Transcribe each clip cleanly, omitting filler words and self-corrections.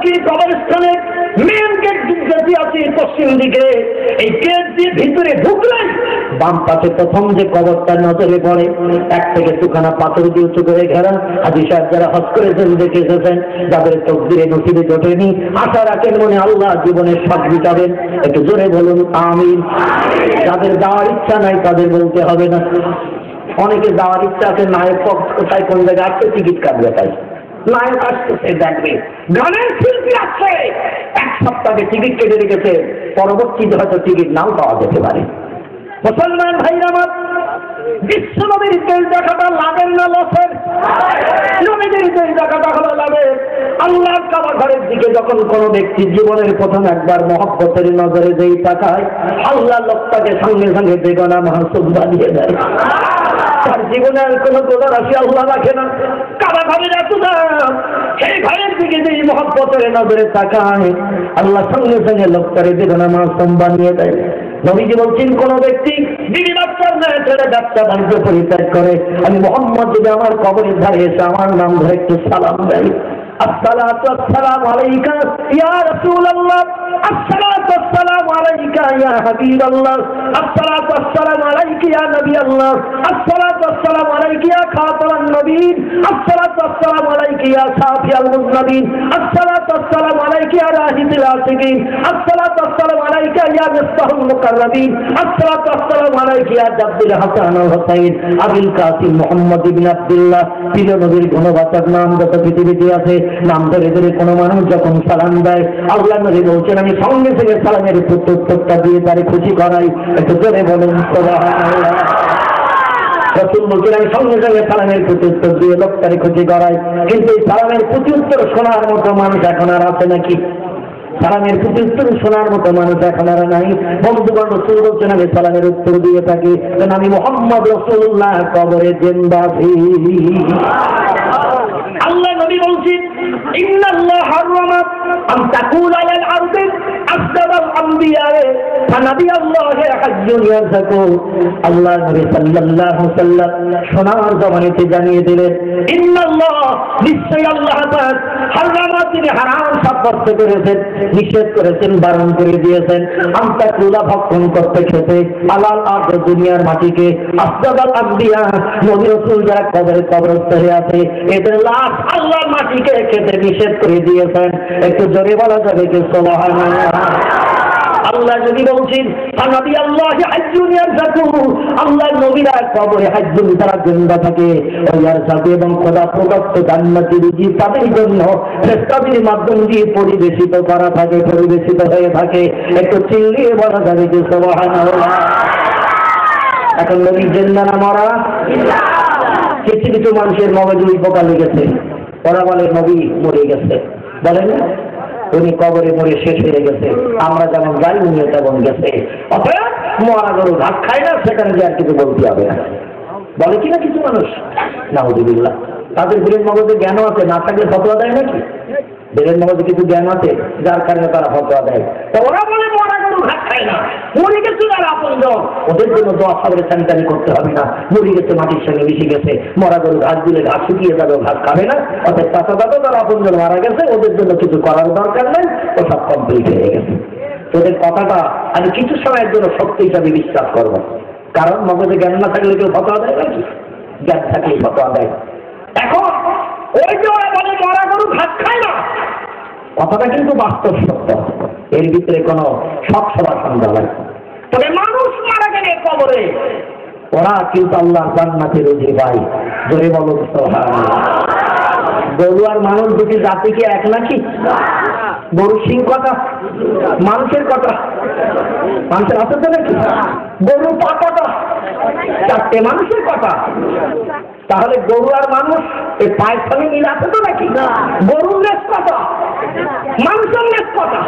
বাকি কবরস্থানের main gate দিকে আছে পশ্চিম দিকে। এই গেট দিয়ে ভিতরে ঢুকলেন বাম পাশে প্রথম যে কবরটা নজরে পড়ে, এক থেকে দুখানা পাথর দিয়ে উঁচু করে ঘেরা। হাজী সাহেব যারা হজ করেছেন দেখে এসেছেন, যাদের তকদিরে নসিবে জোটেনি, আশা রাখেন মনে আল্লাহ জীবনের সব মিটাবেন। একটু জোরে বলুন আমিন। যাদের যাওয়ার ইচ্ছা নাই তাদের বলতে হবে না। অনেকে যাওয়ার ইচ্ছা আছে, নায়ক কোথায় কোন জায়গায় আসছে টিকিট কাটবে, তাই নায়ক আসতেছে দেখবে, গানের শিল্পী আসছে, এক সপ্তাহে টিকিট কেটে রেখেছে, পরবর্তীতে হয়তো টিকিট নাও পাওয়া যেতে পারে। মুসলমান ভাইরা আমার, বিশ্বনবীর দেশ দেখাটা লাগেন না লসের? নবীদের দেশ দেখাটা হলো লাগে। আল্লাহর কাবা ঘরের দিকে যখন কোনো ব্যক্তি জীবনের প্রথম একবার মহব্বতের নজরে যেই তাকায়, আল্লাহ লোকটাকে সঙ্গে সঙ্গে বেগনা মাহসুব বানিয়ে দেয়। তার জীবনের কোন দোষরাশি আল্লাহ রাখে না। কাবা ঘরের এত দাম, সেই ঘরের দিকে যেই মহব্বতের নজরে তাকায়, আল্লাহ সঙ্গে সঙ্গে লোকটারে বেগনা মাহসুম বানিয়ে দেয়। নবীজি বলছেন, কোন ব্যক্তি বিবি বাচ্চার না ছেড়ে ব্যবসা বাণিজ্য পরিত্যাগ করে, আমি মুহাম্মদ যদি আমার কবরের ধারে এসে আমার নাম ধরে একটু সালাম দেয়, আসসালাতু আসসালামু আলাইকা ইয়া রাসূলুল্লাহ, আসসালাতু আসসালামু আলাইকা ইয়া হাবিবাল্লাহ, আসসালাতু আসসালামু আলাইকা ইয়া নবিয়াল্লাহ, আসসালাতু আসসালামু আলাইকা ইয়া খাতামান নবীন, আসসালাতু আসসালামু আলাইকা ইয়া শাফিয়াল মুযনিবিন, আসসালাতু আসসালামু আলাইকা ইয়া রাহিদুল আসিকিন, আসসালাতু আসসালামু আলাইকা ইয়া মিফতাহুল মুকাররাবিন, আসসালাতু আসসালামু আলাইকা ইয়া জাদ্দুল হাসান ওয়াল হুসাইন আবুল কাসিম মুহাম্মদ ইবনে আব্দুল্লাহ। প্রিয় নবীর গুণবাচক নাম যত পৃথিবীতে আছে, নাম ধরে ধরে কোনো মানুষ যখন সালাম দেয়, আল্লাহ নবী বলছেন আমি সঙ্গে সঙ্গে সালামের প্রত্যুত্তরটা দিয়ে তারে খুশি করাই। একটু জোরে বলুন সুবহানাল্লাহ। রাসূল বলছেন আমি সঙ্গে সঙ্গে সালামের প্রত্যুত্তর দিয়ে লোকটারে খুশি করাই। কিন্তু এই সালামের প্রত্যুত্তর শোনার মতো মানুষ এখন আর আছে নাকি? সালামের প্রত্যুত্তর শোনার মতো মানুষ এখন আর নাই। বন্ধুগণ, রাসূল বলছেন আমি সালামের উত্তর দিয়ে থাকি, কারণ আমি মুহাম্মদ রাসূলুল্লাহ কবরে জিন্দা আছি। আল্লাহ নবী বলছেন, ইন্নাল্লাহ হারামা আন তাকুল আলাল আরদি আসদাল আমবিয়া ফানাবিয়াল্লাহি হাজ্জুন ইয়াযাকু। আল্লাহ নবী সাল্লাল্লাহু আলাইহি ওয়াসাল্লাম সোনার জমানেতে জানিয়ে দিলেন, ইন্নাল্লাহ নিশ্চয় আল্লাহ পাক হারামা, তিনি হারাম সাব্যস্ত করেছেন, নিষেধ করেছেন, বারণ করে দিয়েছেন, আন তাকুলা ভক্ষণ করতে খেতে আলাল আরদ দুনিয়ার মাটিকে আসদাল আমবিয়া, নবী রাসূল যারা কবরে কবরস্থ হয়ে আছে এদের লাশ আল্লাহর মাটিকে খেতে নিষেধ করে দিয়েছেন। একটু জোরে বলা যাবে কি সুবহানাল্লাহ। আল্লাহ যদি বলছেন নবী আল্লাহ হাজ্জুন ইয়ারযাকু, আল্লাহ নবীরা কবরে হাজ্জুন তারা জিন্দা থাকে, ইয়ারযাকু এবং খোদা প্রদত্ত জান্নাতি রুজি তাদের জন্য ফেরেশতাদের মাধ্যম দিয়ে পরিবেশিত করা থাকে, পরিবেশিত হয়ে থাকে। একটু চিল্লিয়ে বলা যাবে কি সুবহানাল্লাহ। এখন নবী জিন্দা না মরা? কিছু কিছু মানুষের মগজে পোকা লেগেছে, ওরা বলে নবী মরে গেছে, বলেন উনি কবরে মরে শেষ হয়ে গেছে, আমরা যেমন যাই উনিও তেমন গেছে, অতএব মরা গরু ভাত খায় না, সেখানে যে আর কিছু বলতে হবে না, বলে কিনা কিছু মানুষ। নাউযুবিল্লাহ। তাদের ব্রেন মগজে জ্ঞান আছে, না থাকলে ফতোয়া দেয় নাকি? ব্রেন মগজে কিছু জ্ঞান আছে, যার কারণে তারা ফতোয়া দেয়। তো ওরা বলে মরা গরু ভাত খায় না, মরে গেছে আর আপনজন, ওদের জন্য দোয়া সাবরে স্যানিটারি করতে হবে না, মরে গেছে মাটির সঙ্গে মিশে গেছে, মরা গরু ঘাস দিলে ঘাস শুকিয়ে যাবে, ঘাস খাবে না, অর্থাৎ চাচা দাদা তারা আপনজন মারা গেছে, ওদের জন্য কিছু করার দরকার নেই, ও সব কমপ্লিট হয়ে গেছে। তোদের কথাটা আমি কিছু সময়ের জন্য সত্যি হিসাবে বিশ্বাস করবো, কারণ মগজে জ্ঞান না থাকলে কেউ ফতোয়া দেয় নাকি? জ্ঞান থাকলেই ফতোয়া দেয়। এখন ওই যে ওরা বলে মরা গরু ঘাস খায় না, কথাটা কিন্তু বাস্তব সত্য, এর ভিতরে কোনো শখ সবার সন্দেহ নাই। তবে মানুষ মারা গেলে কবরে ওরা কিন্তু আল্লাহ জান্নাতে রুজি পায়। জোরে বলো সুবহানাল্লাহ। গরু আর মানুষ দুটি জাতি কি এক নাকি? গরু সিং কটা, মানুষের কটা? মানুষের আছে তো নাকি? গরু পা কটা? চারটে, মানুষের কটা? তাহলে গরু আর মানুষ এই পায়ের সঙ্গে মিল আছে তো নাকি? গরুর লেজ কটা, মানুষের লেজ কটা?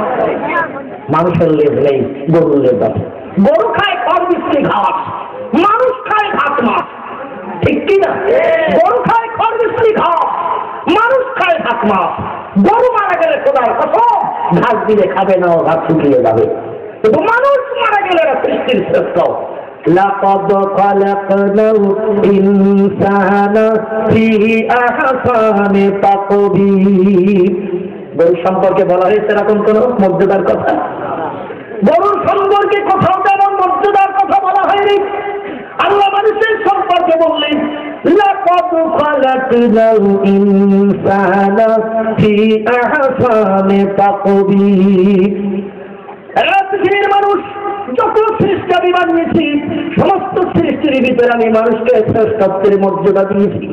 মানুষের লেজ নেই, গরুর লেজ আছে। গরু খায় খড় মিষ্টি ঘাস, মানুষ খায় ঘাস মাছ, ঠিক কিনা? গরু খায় খড় মিষ্টি ঘাস, মানুষ খায় ঘাস মাছ। গরু মারা গেলে খোদার কসম ঘাস দিলে খাবে না, ঘাস শুকিয়ে যাবে। কিন্তু মানুষ মারা গেলে সৃষ্টির শ্রেষ্ঠ। لقد خلقنا الإنسان في أحسن تقويم। গরু সম্পর্কে বলা হয়েছে এরকম কোন মর্যাদার কথা? গরুর সম্পর্কে কোথাও তেমন মর্যাদার কথা বলা হয়নি। আল্লাহ মানুষের সম্পর্কে বললেন লাকাদ খালাকনাল ইনসানা ফি আহসানি তাকবীর। পৃথিবীর মানুষ যত সৃষ্টি আমি বানিয়েছি, সমস্ত সৃষ্টির ভিতরে আমি মানুষকে শ্রেষ্ঠত্বের মর্যাদা দিয়েছি।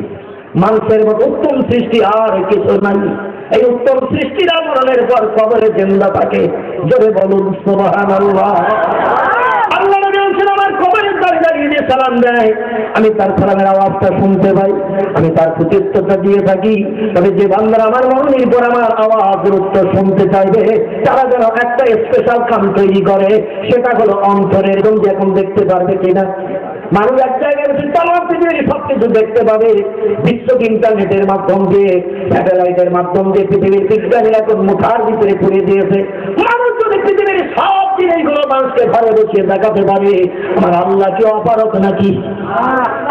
মানুষের মতো উত্তম সৃষ্টি আর কিছু নাই। এই উত্তম সৃষ্টির আমরণের পর কবরে জিন্দা থাকে। জোরে বলুন সুবহানাল্লাহ। আল্লাহ নবী বলেছেন আমার কবরের দাঁড়িয়ে দাঁড়িয়ে সালাম দেয়, আমি তার সালামের আওয়াজটা শুনতে পাই, আমি তার প্রতি উত্তরটা দিয়ে থাকি। তবে যে বান্দারা আমার মরণের পর আমার আওয়াজের উত্তর শুনতে চাইবে, তারা যেন একটা স্পেশাল কাম তৈরি করে, সেটা হলো অন্তরের। এবং এখন দেখতে পারবে কিনা মানুষ এক জায়গায় তামাম পৃথিবীর সবকিছু দেখতে পাবে। বিশ্ব ইন্টারনেটের মাধ্যম দিয়ে, স্যাটেলাইটের মাধ্যম দিয়ে পৃথিবীর বিজ্ঞানীরা এখন মুঠার ভিতরে পুড়ে দিয়েছে। মানুষ যদি পৃথিবীর সব জিনিসগুলো মানুষকে ঘরে বসিয়ে দেখাতে পারে, আমার আল্লাহ কি অপারক নাকি?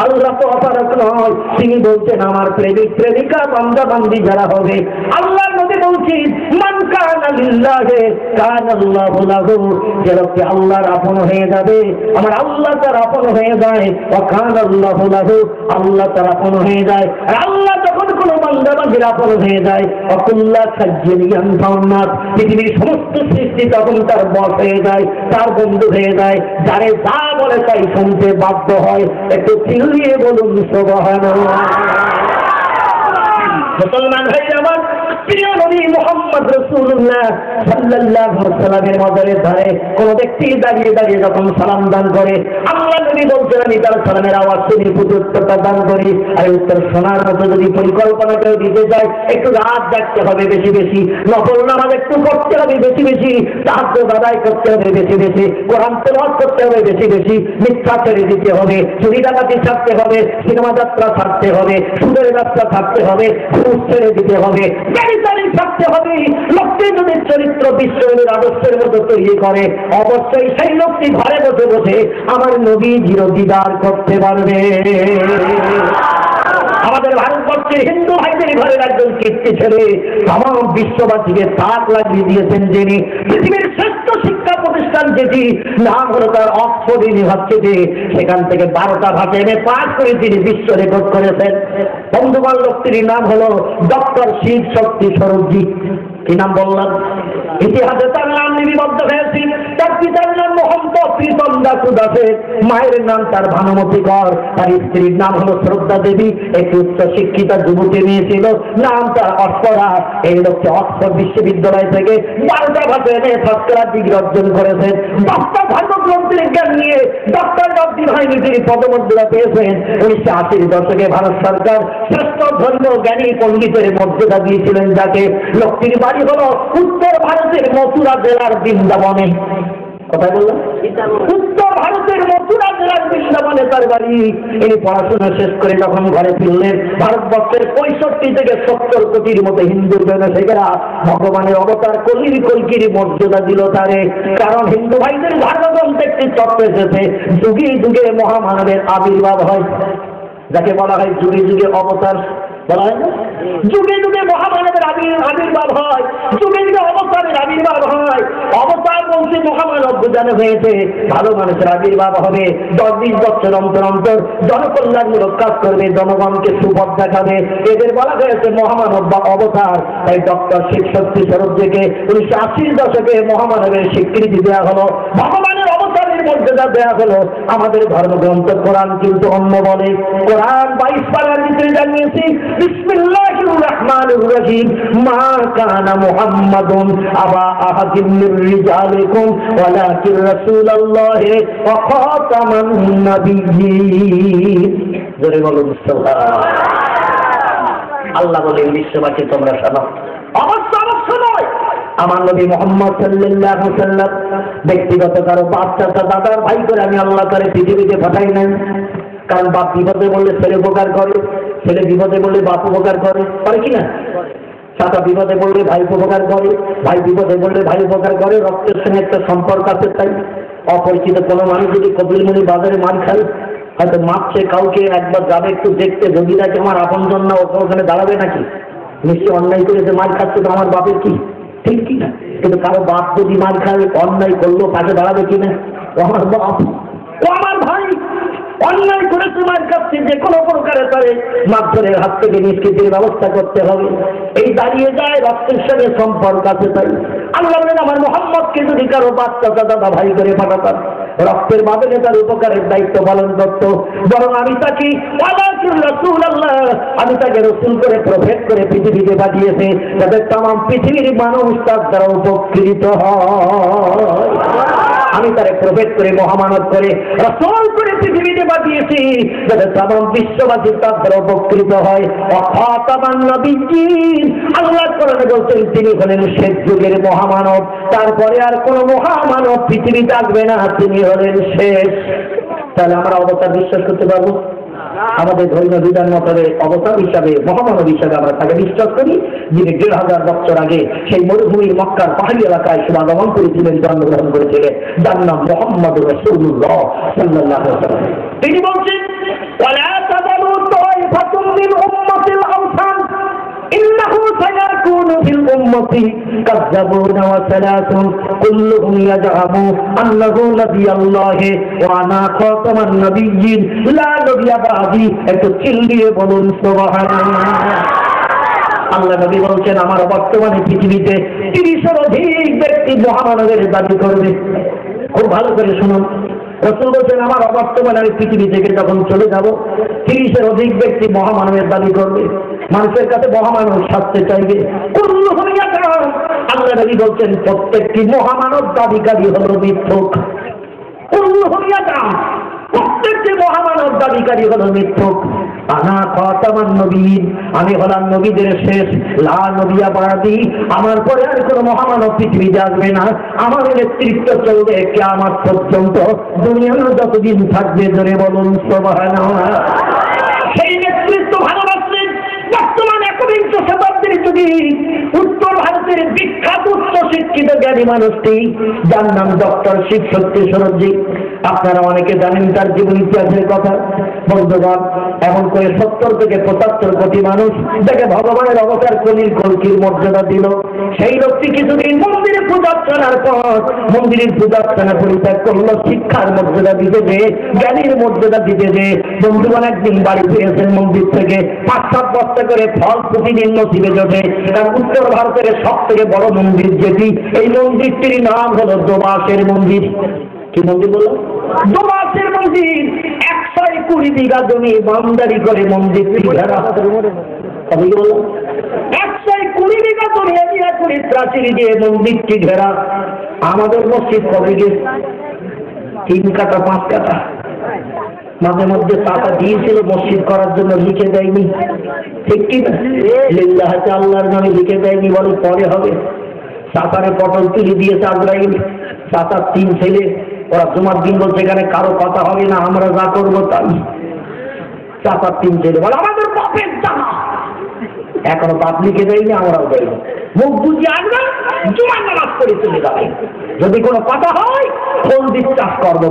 আল্লাহ তো অপারক নয়। তিনি বলছেন আমার প্রেমিক প্রেমিকা বান্দা বান্দি যারা হবে, আল্লাহর নবী বলছেন মান কানা লিল্লাহি কানা আল্লাহু লাহু। যে লোকটি আল্লাহর আপন হয়ে যাবে, আমার আল্লাহ তার আপন হয়ে যায়। ওয়া কানা আল্লাহু লাহু, আল্লাহ তার আপন হয়ে যায়। আর আল্লাহ যখন কোনো বান্দা বান্দির আপন হয়ে যায়, অকুল্লা সাজ্জিয়ান ফাউনাত, পৃথিবীর সমস্ত সৃষ্টি তখন তার বশ হয়ে যায়, তার বন্ধু হয়ে যায়। যারে যা বলে তাই শুনতে বাধ্য হয়। একটু চিল্লিয়ে বলুন সুবহানাল্লাহ। মুসলমান ভাইরা আমার, প্রিয় নবী মুহাম্মদ রাসূলুল্লাহ সাল্লাল্লাহু আলাইহি ওয়াসাল্লামের মাজারের ধারে কোন ব্যক্তি দাঁড়িয়ে দাঁড়িয়ে যখন সালাম দান করে, আল্লাহ নবী বলছেন আমি তার সালামের আওয়াজ শুনে উত্তরটা দান করি। আর উত্তর শোনার মতো যদি পরিকল্পনা কেউ দিতে চায়, একটু রাত জাগতে হবে বেশি বেশি, নফল নামাজ একটু পড়তে হবে বেশি বেশি, তাহাজ্জুদ আদায় করতে হবে বেশি বেশি, কোরআন তেলাওয়াত করতে হবে বেশি বেশি, মিথ্যা ছেড়ে দিতে হবে, চুরি ডাকাতি ছাড়তে হবে, সিনেমা যাত্রা ছাড়তে হবে, সুদের ব্যবসা ছাড়তে হবে, ঘুষ ছেড়ে দিতে হবে, থাকতে হবে। লোকটি যদি চরিত্র বিশ্বের আদর্শের মতো তৈরি করে, অবশ্যই সেই লোকটি ঘরে বসে বসে আমার নবীজির দিদার করতে পারবে। আমাদের ভারতবর্ষের হিন্দু ভাইদের ঘরের একজন কীর্তি ছেলে তামাম বিশ্ববাসীকে তাক লাগিয়ে দিয়েছেন, যিনি পৃথিবীর শ্রেষ্ঠ শিক্ষা প্রতিষ্ঠান যেটি নাম হলো তার অক্সফোর্ড ইউনিভার্সিটি, সেখান থেকে 12টা ভাষায় এমএ পাস করে তিনি বিশ্ব রেকর্ড করেছেন। বন্ধুগণ, লোকটির নাম হলো ডক্টর শিব শক্তি স্বরূপজি। কি নাম বললাম? ইতিহাসে তার নাম লিপিবদ্ধ হয়েছে। তার পিতার নাম মহন্ত প্রীতম দাসু দাসে, মায়ের নাম তার ভানুমতি কর, তার স্ত্রীর নাম হলো শ্রদ্ধা দেবী। একটি উচ্চ শিক্ষিতা যুবতী মেয়ে ছিল, নাম তার অক্ষরা। এই লোকটি অক্সফোর্ড বিশ্ববিদ্যালয় থেকে 12টা ভাষায় ফার্স্ট ক্লাস ডিগ্রি অর্জন করেছেন। 10টা ধর্মগ্রন্থের জ্ঞান নিয়ে ডক্টর অব্দিন হয়নি, তিনি পদমর্যাদা পেয়েছেন। 1980-র দশকে ভারত সরকার শ্রেষ্ঠ ধর্ম জ্ঞানী পণ্ডিতের মর্যাদা দিয়েছিলেন যাকে। লোকটির বাড়ি হলো উত্তর ভারতের মথুরা জেলার বৃন্দাবনে। কথা বললাম, উত্তর ভারতের মথুরা জেলার বৃন্দাবনে তার বাড়ি। এই পড়াশোনা শেষ করে যখন ঘরে ফিরলেন, ভারতবর্ষের 65 থেকে 70 কোটির মতো হিন্দুর জনসেরা ভগবানের অবতার কলির মর্যাদা দিল তারে। কারণ হিন্দু ভাইদের ধর্মগ্রন্থে একটি চক্র এসেছে, যুগে যুগে মহামানবের আবির্ভাব হয়, যাকে বলা হয় যুগে যুগে অবতার বলা হয় না? যুগে যুগে মহামানবের আবির্ভাব হয়, যুগে যুগে অবতারের আবির্ভাব হয়। অবতার বলতে মহামানব বোঝানো হয়েছে, ভালো মানুষের আবির্ভাব হবে। 10-20 বছর অন্তর অন্তর জনকল্যাণমূলক কাজ করবে, জনগণকে সুপথ দেখাবে, এদের বলা হয়েছে মহামানব বা অবতার। তাই ডক্টর শিব শক্তি স্বরূপজিকে 1980-র দশকে মহামানবের স্বীকৃতি দেওয়া হলো, ভগবানের অবতারের মর্যাদা দেওয়া হলো। আমাদের ধর্মগ্রন্থ কোরআন কিন্তু অন্য বলে। কোরআন 22 পারার ভিতরে জানিয়েছি বিসমিল্লাহির রহমানির রহিম, মা কানা মুহাম্মাদুন আবা আহাদিন মির রিজালিকুম ওয়ালাকিন রাসূলুল্লাহি ওয়া খাতামান নাবিয়্যিন। জোরে বলুন সুবহানাল্লাহ। আল্লাহ বলেন বিশ্ববাসী তোমরা শোনো, অবশ্য নয় আমার নবী মুহাম্মদ সাল্লাল্লাহু আলাইহি ওয়াসাল্লাম ব্যক্তিগত কারো বাপ চাচা দাদার ভাই করে আমি আল্লাহ তারে পৃথিবীতে পাঠাই নাই। কারণ বাপ বিপদে বললে ছেলে উপকার করে, ছেলে বিপদে বললে বাপ উপকার করে, করে কিনা? চাচা বিপদে বললে ভাই উপকার করে, ভাই বিপদে বললে ভাই উপকার করে। রক্তের সঙ্গে একটা সম্পর্ক আছে। তাই অপরিচিত কোনো মানুষ যদি কপিলমুনি বাজারে মার খায়, হয়তো মাপছে কাউকে একবার যাবে একটু দেখতে, যদি নাকি আমার আপন জন না ওখানে দাঁড়াবে নাকি? নিশ্চয় অন্যায় করেছে, মার খাচ্ছে, তো আমার বাপের কি, ঠিক কি না? কিন্তু কারো বাপ যদি মার খায়, অন্যায় করলো, পাশে দাঁড়াবে কিনা? ও আমার বাপ, ও আমার ভাই, অন্যায় করেছে, মার খাচ্ছে, যে কোনো প্রকারে তারে মারধরের হাত থেকে নিষ্কৃতির ব্যবস্থা করতে হবে। এই দাঁড়িয়ে যায়, রক্তের সঙ্গে সম্পর্ক আছে। তাই আল্লাহ বলেন, আমার মোহাম্মদকে যদি কারো বাচ্চা দাদা ভাই করে পাঠাতাম, রক্তের মাধ্যমে তার উপকারের দায়িত্ব পালন করত, বরং আমি তাকে আমি তাকে রসুল করে প্রফেট করে পৃথিবীতে পাঠিয়েছে, যাতে তাম পৃথিবীর মানুষ তার দ্বারা উপকৃত হয়। আমি তারে প্রফেট করে, মহামানব করে, রসুল করে পৃথিবীতে পাঠিয়েছি, যাতে তাম বিশ্ববাসী তার দ্বারা উপকৃত হয়। আল্লাহ কোরআনে বলছেন, তিনি হলেন শেষ যুগের মহামানব, তারপরে আর কোন মহামানব পৃথিবীতে আসবে না, তিনি হলেন শেষ। তাহলে আমরা অবতার বিশ্বাস করতে পারবো? আমাদের ধর্মীয় বিধান মতে অবতার হিসাবে, মহামানব হিসাবে আমরা তাকে বিশ্বাস করি, যিনি 1500 বছর আগে সেই মরুভূমির মক্কার পাহাড়ি এলাকায় শুভাগমন করেছিলেন, জন্মগ্রহণ করেছিলেন, যার নাম মুহাম্মদ রাসূলুল্লাহ সাল্লাল্লাহু আলাইহি ওয়াসাল্লাম। তিনি বলছেন, ওয়ালা তাযালু তাইফাতুম মিন উম্মাতিল আওসান ইন্নাহু সায়াকুনু ফিল উম্মতি কাযযাবুনা ওয়া সালাতুন কুল্লুহুম ইয়াজআমু আন্নাহু নাবিয়ুল্লাহি ওয়া আনা খাতামান নাবিয়্যিন লা নবিয়্যা বাদি। একটু চিল্লিয়ে বলুন সুবহানাল্লাহ। আল্লাহ নবী বলছেন, আমার বর্তমানে পৃথিবীতে 30-এর অধিক ব্যক্তি মহামানবের দাবি করবে। খুব ভালো করে শুনুন, রাসূল বলছেন, আমার বর্তমানে আমি পৃথিবী থেকে যখন চলে যাব, 30-এর অধিক ব্যক্তি মহামানবের দাবি করবে, মানুষের কাছে মহামানব সাজতে চাইবে। আল্লাহ নবী বলছেন, প্রত্যেকটি মহামানব দাবিকারী হলো মিথ্যুক। প্রত্যেকটি মহামানব দাবিকারী হলো মিথ্যুক। আনা খাতামান নবীন, আমি হলাম নবীদের শেষ, লা নবিয়্যা বাদি, আমার পরে আর কোনো মহামানব পৃথিবীতে আসবে না। আমার নেতৃত্ব চলবে কিয়ামত পর্যন্ত, দুনিয়ার যতদিন থাকবে। ধরে বলুন সুবহানাল্লাহ। সেই নেতৃত্ব ভালোবাসলেন বর্তমান 21 শতাব্দীর যুগে উত্তর ভারতের বিখ্যাত উচ্চ শিক্ষিত জ্ঞানী মানুষটি, যার নাম ডক্টর শিব সত্যি সরজি। আপনারা অনেকে জানেন তার জীবন ইতিহাসের কথা। বন্ধুগণ, এমন করে 70 থেকে 75 কোটি মানুষ যাকে ভগবানের অবতার কলির মর্যাদা দিল, সেই লোকটি কিছুদিন মন্দিরে পূজার্চনার পর মন্দিরের পূজার্চনা পরিত্যাগ করলো, শিক্ষার মর্যাদা দিতে যে, জ্ঞানীর মর্যাদা দিতে যে। বন্ধুগণ, একদিন বাড়ি ফিরেছেন মন্দির থেকে, 5-7 বস্তা করে ফল প্রতিদিন নসিবে জোটে। কারণ উত্তর ভারতের সব থেকে বড় মন্দির যেটি, এই মন্দিরটির নাম হলো দোবাসের মন্দির। কি মন্দির বলো? দোবাসের মন্দির। 120 বিঘা জমি বাউন্ডারি করে মন্দিরটি ঘেরা। তবে কি বলো? 120 বিঘা জমি এরিয়া করে প্রাচীর দিয়ে মন্দিরটি ঘেরা। আমাদের মসজিদ কবে গেছে? 3 কাঠা 5 কাঠা। মাঝে মধ্যে টাকা দিয়েছিল মসজিদ করার জন্য, লিখে দেয়নি, ঠিক কি না? লিল্লাহ আল্লাহর নামে লিখে দেয়নি, বলে পরে হবে। চাচারে পটল তুলে দিয়েছে আজরাইল, চাচার 3 ছেলে, ওরা জুমার দিন বলছে এখানে কারো কথা হবে না, আমরা যা করবো তাই। চাচার 3 ছেলে বলে আমাদের বাপের জানা, এখনো বাপ লিখে দেয়নি, আমরাও দেয়নি। মুখ বুঝিয়ে আসবে, জুমার নামাজ করে চলে যাবে। যদি কোনো কথা হয় ফোন বিশ্বাস করবো।